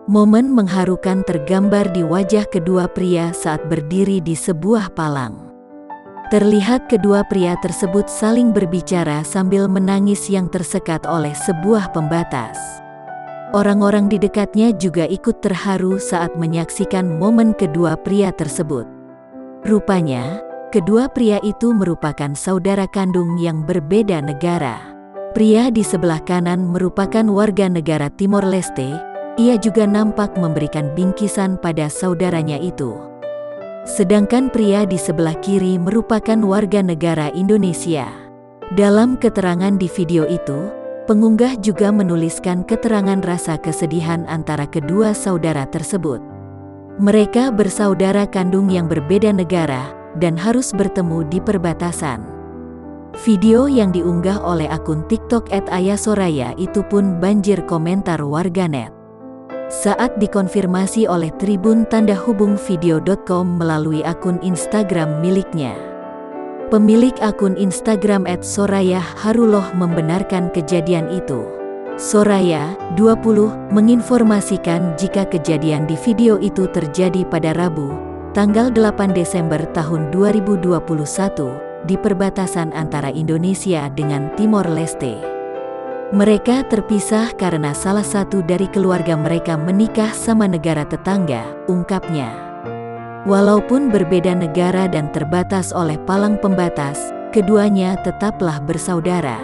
Momen mengharukan tergambar di wajah kedua pria saat berdiri di sebuah palang. Terlihat kedua pria tersebut saling berbicara sambil menangis yang tersekat oleh sebuah pembatas. Orang-orang di dekatnya juga ikut terharu saat menyaksikan momen kedua pria tersebut. Rupanya, kedua pria itu merupakan saudara kandung yang berbeda negara. Pria di sebelah kanan merupakan warga negara Timor Leste. Ia juga nampak memberikan bingkisan pada saudaranya itu. Sedangkan pria di sebelah kiri merupakan warga negara Indonesia. Dalam keterangan di video itu, pengunggah juga menuliskan keterangan rasa kesedihan antara kedua saudara tersebut. Mereka bersaudara kandung yang berbeda negara dan harus bertemu di perbatasan. Video yang diunggah oleh akun TikTok @ayasoraya itu pun banjir komentar warganet. Saat dikonfirmasi oleh tribun-video.com melalui akun Instagram miliknya. Pemilik akun Instagram @soraya_haruloh membenarkan kejadian itu. Soraya, 20, menginformasikan jika kejadian di video itu terjadi pada Rabu, tanggal 8 Desember tahun 2021, di perbatasan antara Indonesia dengan Timor Leste. Mereka terpisah karena salah satu dari keluarga mereka menikah sama negara tetangga, ungkapnya. Walaupun berbeda negara dan terbatas oleh palang pembatas, keduanya tetaplah bersaudara.